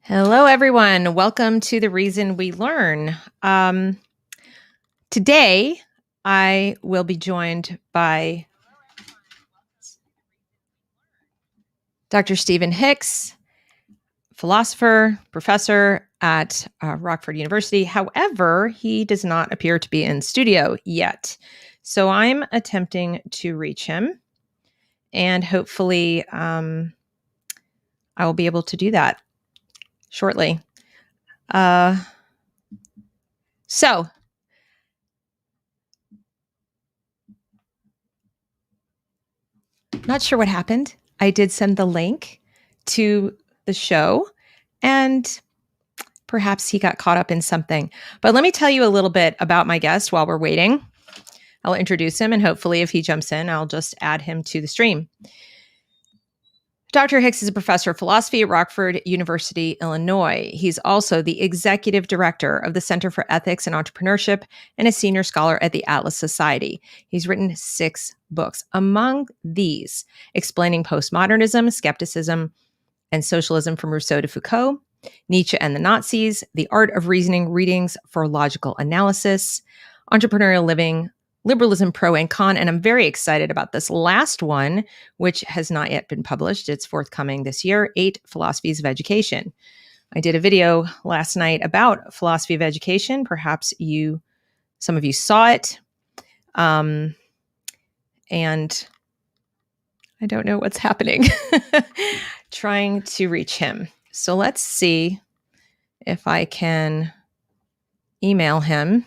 Hello, everyone. Welcome to The Reason We Learn. Today, I will be joined by Dr. Stephen Hicks, philosopher, professor at Rockford University. However, he does not appear to be in studio yet. So I'm attempting to reach him, and hopefully I will be able to do that shortly. So not sure what happened. I did send the link to the show, and perhaps he got caught up in something. But let me tell you a little bit about my guest while we're waiting. I'll introduce him, and hopefully if he jumps in, I'll just add him to the stream. Dr. Hicks is a professor of philosophy at Rockford University, Illinois. He's also the executive director of the Center for Ethics and Entrepreneurship and a senior scholar at the Atlas Society. He's written 6 books, among these, Explaining Postmodernism, Skepticism, and Socialism from Rousseau to Foucault, Nietzsche and the Nazis, The Art of Reasoning, Readings for Logical Analysis, Entrepreneurial Living, Liberalism, Pro and Con. And I'm very excited about this last one, which has not yet been published. It's forthcoming this year, 8 Philosophies of Education. I did a video last night about philosophy of education. Perhaps some of you saw it. And I don't know what's happening. Trying to reach him. So let's see if I can email him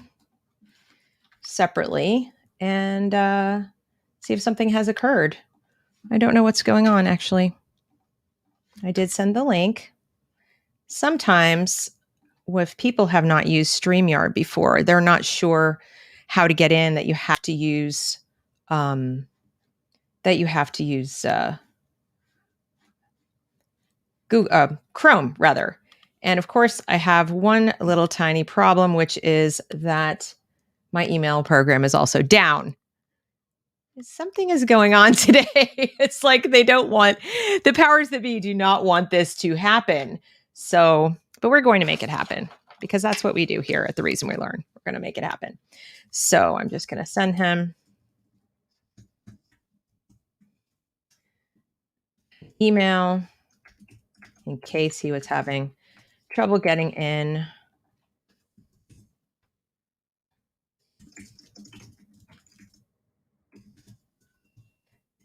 separately and see if something has occurred. I don't know what's going on, actually. I did send the link. Sometimes if people have not used StreamYard before, they're not sure how to get in, that you have to use Google, Chrome, rather. And of course, I have one little tiny problem, which is that my email program is also down. Something is going on today. It's like they don't want, the powers that be do not want this to happen. So, but we're going to make it happen because that's what we do here at The Reason We Learn. We're going to make it happen. So I'm just going to send him email in case he was having trouble getting in.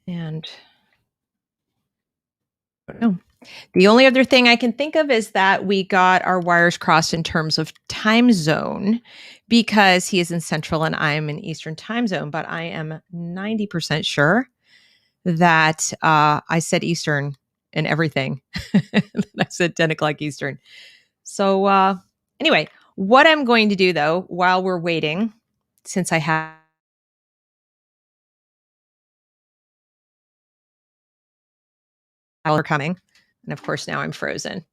And I don't know. The only other thing I can think of is that we got our wires crossed in terms of time zone because he is in Central and I'm in Eastern time zone. But I am 90% sure that I said Eastern in everything. I said 10 o'clock Eastern. So anyway, what I'm going to do, though, while we're waiting, since I have coming, and of course now I'm frozen.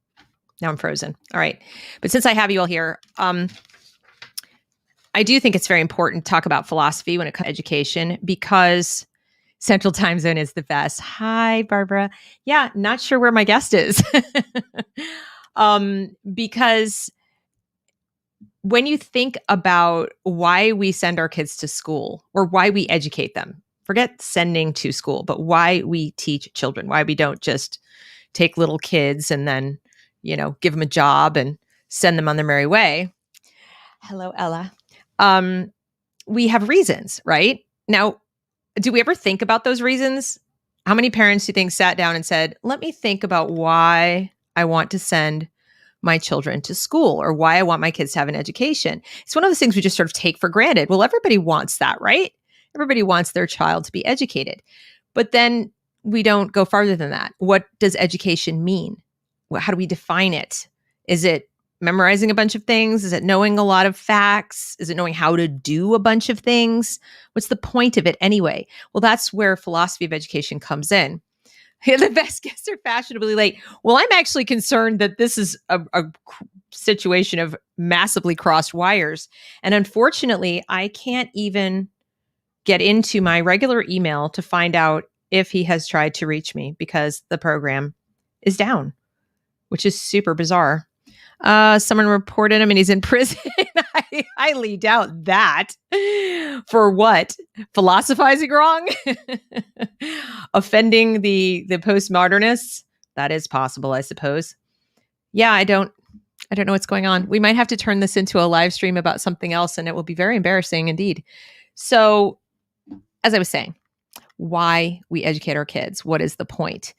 All right. But since I have you all here, I do think it's very important to talk about philosophy when it comes to education because Central Time Zone is the best. Hi, Barbara. Yeah, not sure where my guest is. Because when you think about why we send our kids to school or why we educate them, forget sending to school, but why we teach children, why we don't just take little kids and then, give them a job and send them on their merry way. Hello, Ella. We have reasons, right? Now, do we ever think about those reasons? How many parents do you think sat down and said, let me think about why I want to send my children to school or why I want my kids to have an education? It's one of those things we just sort of take for granted. Well, everybody wants that, right? Everybody wants their child to be educated. But then we don't go farther than that. What does education mean? How do we define it? Is it memorizing a bunch of things? Is it knowing a lot of facts? Is it knowing how to do a bunch of things? What's the point of it anyway? Well, that's where philosophy of education comes in. The best guests are fashionably late. Well, I'm actually concerned that this is a situation of massively crossed wires. And unfortunately, I can't even get into my regular email to find out if he has tried to reach me because the program is down. which is super bizarre. Someone reported him and he's in prison. I highly doubt that. For what? Philosophizing wrong? Offending the postmodernists? That is possible, I suppose. Yeah, I don't know what's going on. We might have to turn this into a live stream about something else, and it will be very embarrassing indeed. So, as I was saying, why we educate our kids. What is the point?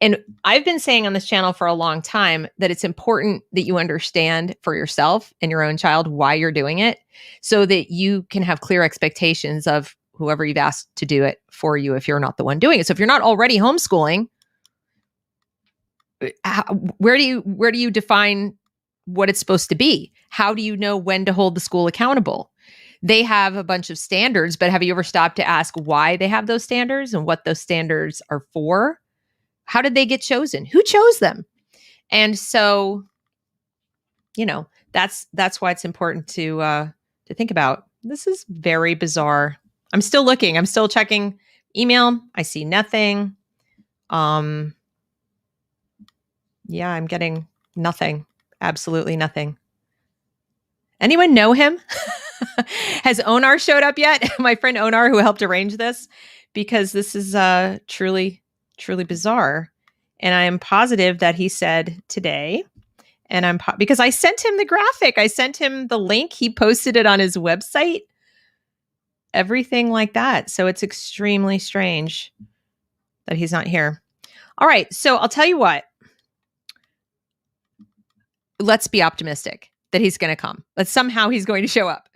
And I've been saying on this channel for a long time that it's important that you understand for yourself and your own child why you're doing it so that you can have clear expectations of whoever you've asked to do it for you if you're not the one doing it. So if you're not already homeschooling, where do you define what it's supposed to be? How do you know when to hold the school accountable? They have a bunch of standards, but have you ever stopped to ask why they have those standards and what those standards are for? How did they get chosen? Who chose them? And so, that's why it's important to think about. This is very bizarre. I'm still looking. I'm still checking email. I see nothing. Yeah, I'm getting nothing. Absolutely nothing. Anyone know him? Has Onar showed up yet? My friend Onar, who helped arrange this, because this is truly bizarre. And I am positive that he said today, and because I sent him the graphic, I sent him the link, he posted it on his website, everything like that. So it's extremely strange that he's not here. All right. So I'll tell you what, let's be optimistic that he's going to come, that somehow he's going to show up.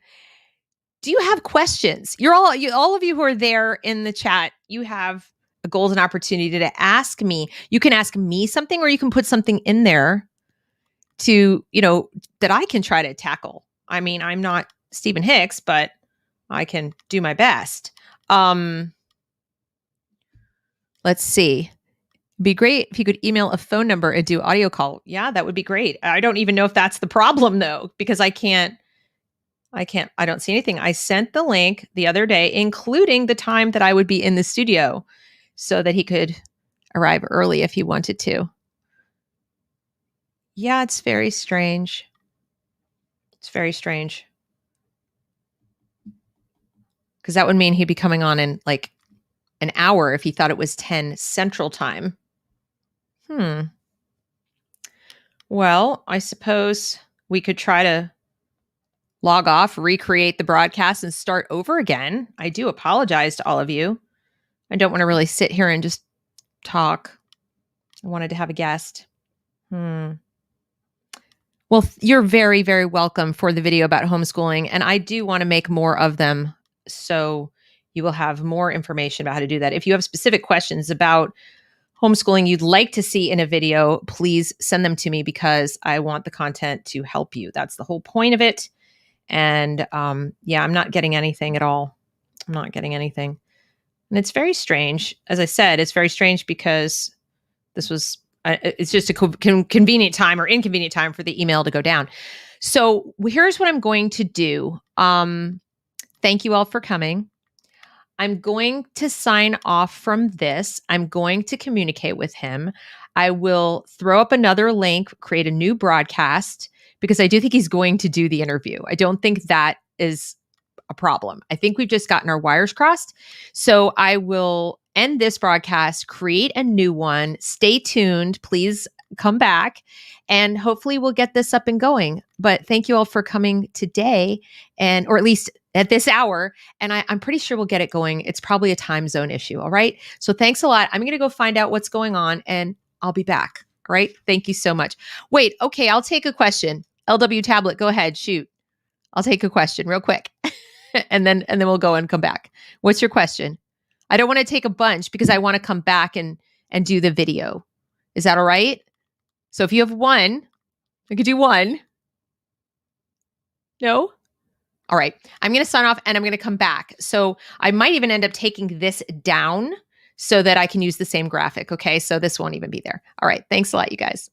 Do you have questions? All of you who are there in the chat, you have a golden opportunity to ask me. You can ask me something, or you can put something in there to, that I can try to tackle. I mean, I'm not Stephen Hicks, but I can do my best. Let's see. It'd be great if you could email a phone number and do audio call. Yeah, that would be great. I don't even know if that's the problem though, because I don't see anything. I sent the link the other day, including the time that I would be in the studio so that he could arrive early if he wanted to. Yeah, it's very strange. It's very strange. Because that would mean he'd be coming on in like an hour if he thought it was 10 Central Time. Well, I suppose we could try to log off, recreate the broadcast, and start over again. I do apologize to all of you. I don't want to really sit here and just talk. I wanted to have a guest. Well, you're very, very welcome for the video about homeschooling. And I do want to make more of them. So you will have more information about how to do that. If you have specific questions about homeschooling you'd like to see in a video, please send them to me because I want the content to help you. That's the whole point of it. And yeah, I'm not getting anything at all. I'm not getting anything. And it's very strange. As I said, it's very strange because this was, it's just a convenient time or inconvenient time for the email to go down. So here's what I'm going to do. Thank you all for coming. I'm going to sign off from this. I'm going to communicate with him. I will throw up another link, create a new broadcast, because I do think he's going to do the interview. I don't think that is a problem. I think we've just gotten our wires crossed. So I will end this broadcast, create a new one. Stay tuned. Please come back and hopefully we'll get this up and going. But thank you all for coming today, or at least at this hour. And I'm pretty sure we'll get it going. It's probably a time zone issue. All right. So thanks a lot. I'm going to go find out what's going on and I'll be back. All right. Thank you so much. Wait. Okay. I'll take a question. LW Tablet, go ahead. Shoot. I'll take a question real quick. and then we'll go and come back. What's your question? I don't want to take a bunch because I want to come back and do the video. Is that all right? So if you have one, I could do one. No? All right. I'm going to sign off and I'm going to come back. So I might even end up taking this down so that I can use the same graphic. Okay. So this won't even be there. All right. Thanks a lot, you guys.